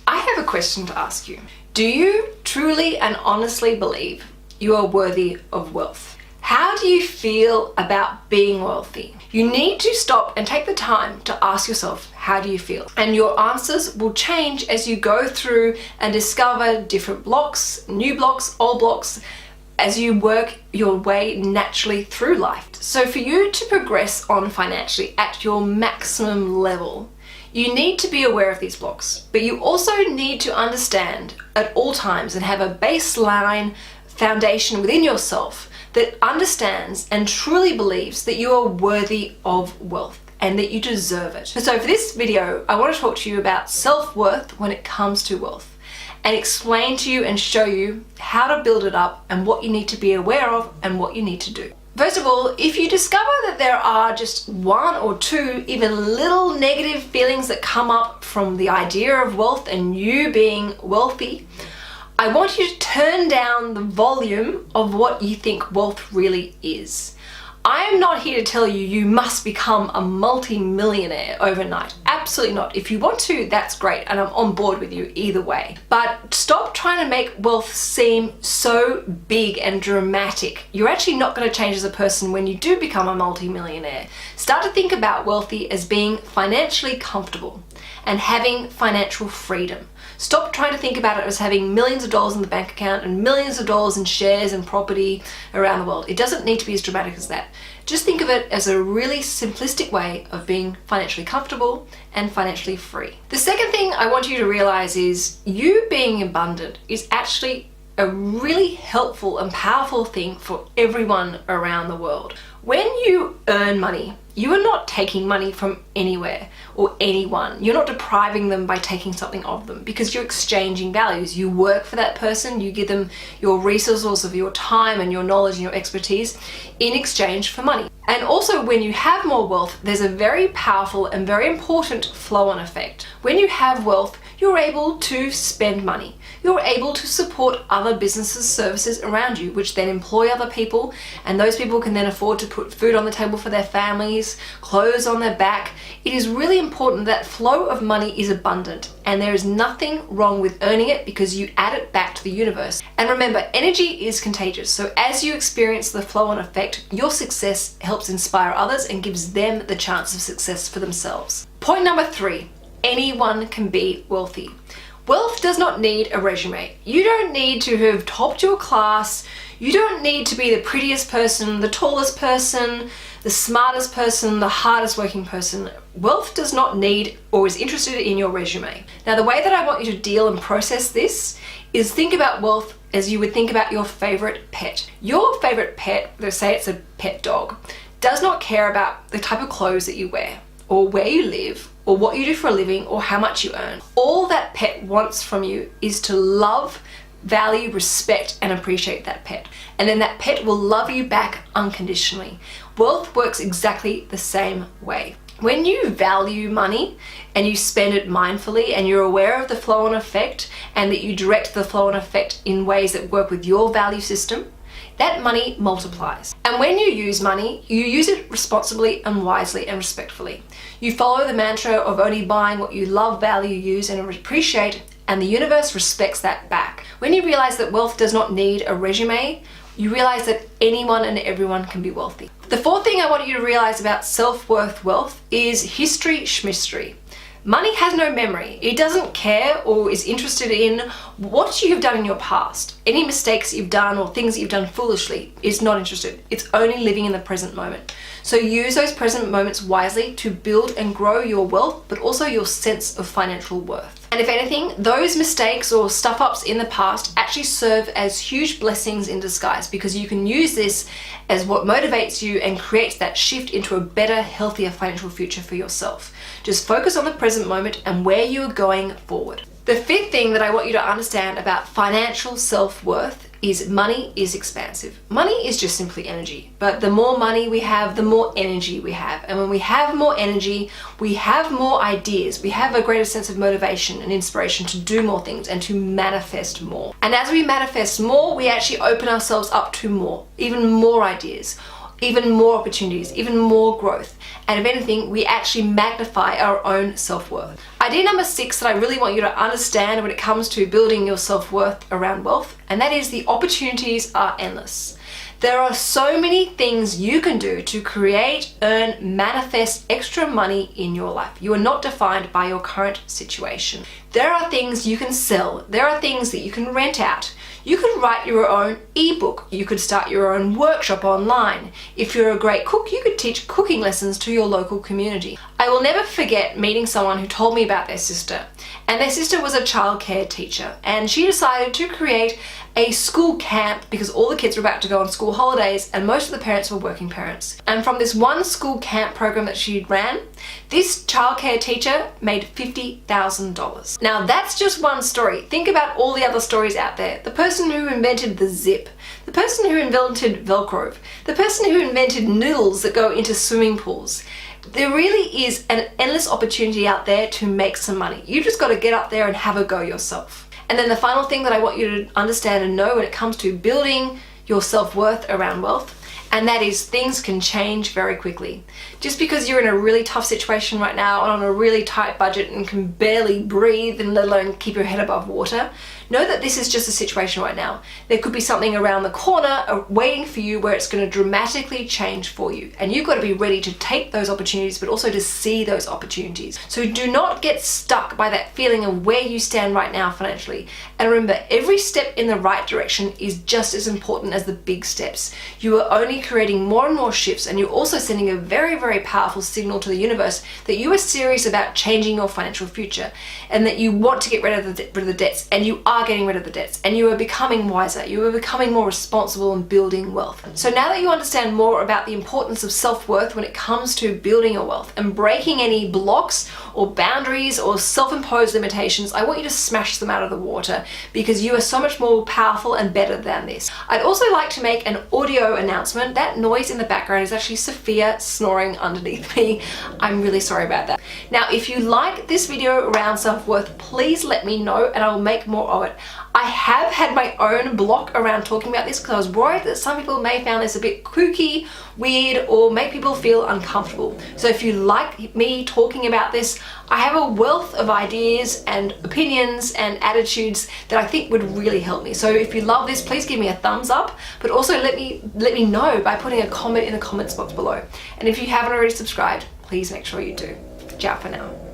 I have a question to ask you. Do you truly and honestly believe you are worthy of wealth? How do you feel about being wealthy? You need to stop and take the time to ask yourself, how do you feel? And your answers will change as you go through and discover different blocks, new blocks, old blocks, as you work your way naturally through life. So for you to progress on financially at your maximum level, you need to be aware of these blocks, but you also need to understand at all times and have a baseline foundation within yourself that understands and truly believes that you are worthy of wealth and that you deserve it. So for this video, I want to talk to you about self-worth when it comes to wealth and explain to you and show you how to build it up and what you need to be aware of and what you need to do. First of all, if you discover that there are just one or two even little negative feelings that come up from the idea of wealth and you being wealthy, I want you to turn down the volume of what you think wealth really is. I am not here to tell you you must become a multi-millionaire overnight. Absolutely not. If you want to, that's great, and I'm on board with you either way. But stop trying to make wealth seem so big and dramatic. You're actually not going to change as a person when you do become a multi-millionaire. Start to think about wealthy as being financially comfortable and having financial freedom. Stop trying to think about it as having millions of dollars in the bank account and millions of dollars in shares and property around the world. It doesn't need to be as dramatic as that. Just think of it as a really simplistic way of being financially comfortable and financially free. The second thing I want you to realize is you being abundant is actually a really helpful and powerful thing for everyone around the world. When you earn money, you are not taking money from anywhere or anyone. You're not depriving them by taking something of them because you're exchanging values. You work for that person, you give them your resources of your time and your knowledge and your expertise in exchange for money. And also when you have more wealth, there's a very powerful and very important flow-on effect. When you have wealth, you're able to spend money. You're able to support other businesses, services around you, which then employ other people, and those people can then afford to put food on the table for their families, clothes on their back. It is really important that flow of money is abundant, and there is nothing wrong with earning it because you add it back to the universe. And remember, energy is contagious, so as you experience the flow-on effect, your success helps inspire others and gives them the chance of success for themselves. Point number 3, anyone can be wealthy. Wealth does not need a resume. You don't need to have topped your class. You don't need to be the prettiest person, the tallest person, the smartest person, the hardest working person. Wealth does not need or is interested in your resume. Now, the way that I want you to deal and process this is think about wealth as you would think about your favorite pet. Your favorite pet, let's say it's a pet dog, does not care about the type of clothes that you wear or where you live or what you do for a living or how much you earn. All that pet wants from you is to love, value, respect, and appreciate that pet. And then that pet will love you back unconditionally. Wealth works exactly the same way. When you value money and you spend it mindfully and you're aware of the flow-on effect and that you direct the flow-on effect in ways that work with your value system, that money multiplies. And when you use money, you use it responsibly and wisely and respectfully. You follow the mantra of only buying what you love, value, use, and appreciate, and the universe respects that back. When you realize that wealth does not need a resume, you realize that anyone and everyone can be wealthy. The fourth thing I want you to realize about self-worth wealth is history schmistery. Money has no memory. It doesn't care or is interested in what you have done in your past. Any mistakes you've done or things that you've done foolishly, it's not interested. It's only living in the present moment. So use those present moments wisely to build and grow your wealth, but also your sense of financial worth. And if anything, those mistakes or stuff-ups in the past actually serve as huge blessings in disguise because you can use this as what motivates you and creates that shift into a better, healthier financial future for yourself. Just focus on the present moment and where you are going forward. The fifth thing that I want you to understand about financial self-worth is money is expansive. Money is just simply energy, but the more money we have, the more energy we have. And when we have more energy, we have more ideas. We have a greater sense of motivation and inspiration to do more things and to manifest more. And as we manifest more, we actually open ourselves up to more, even more ideas, even more opportunities, even more growth. And if anything, we actually magnify our own self-worth. Idea number 6 that I really want you to understand when it comes to building your self-worth around wealth, and that is the opportunities are endless. There are so many things you can do to create, earn, manifest extra money in your life. You are not defined by your current situation. There are things you can sell. There are things that you can rent out. You could write your own ebook. You could start your own workshop online. If you're a great cook, you could teach cooking lessons to your local community. I will never forget meeting someone who told me about their sister. And their sister was a childcare teacher, and she decided to create a school camp because all the kids were about to go on school holidays and most of the parents were working parents. And from this one school camp program that she ran, this childcare teacher made $50,000. Now that's just one story. Think about all the other stories out there. The person who invented the zip, the person who invented Velcro, the person who invented noodles that go into swimming pools. There really is an endless opportunity out there to make some money. You just got to get up there and have a go yourself. And then the final thing that I want you to understand and know when it comes to building your self-worth around wealth, and that is things can change very quickly. Just because you're in a really tough situation right now and on a really tight budget and can barely breathe and let alone keep your head above water, know that this is just a situation right now. There could be something around the corner waiting for you where it's going to dramatically change for you. And you've got to be ready to take those opportunities, but also to see those opportunities. So do not get stuck by that feeling of where you stand right now financially. And remember, every step in the right direction is just as important as the big steps. You are only creating more and more shifts, and you're also sending a very, very powerful signal to the universe that you are serious about changing your financial future and that you want to get rid of the debts, and you are getting rid of the debts, and you are becoming wiser, you are becoming more responsible and building wealth. So now that you understand more about the importance of self-worth when it comes to building your wealth and breaking any blocks or boundaries or self-imposed limitations, I want you to smash them out of the water because you are so much more powerful and better than this. I'd also like to make an audio announcement. That noise in the background is actually Sophia snoring underneath me. I'm really sorry about that. Now, if you like this video around self-worth, please let me know and I will make more of it. I have had my own block around talking about this because I was worried that some people may find this a bit kooky, weird, or make people feel uncomfortable. So if you like me talking about this, I have a wealth of ideas and opinions and attitudes that I think would really help me. So if you love this, please give me a thumbs up, but also let me know by putting a comment in the comments box below. And if you haven't already subscribed, please make sure you do. Ciao for now.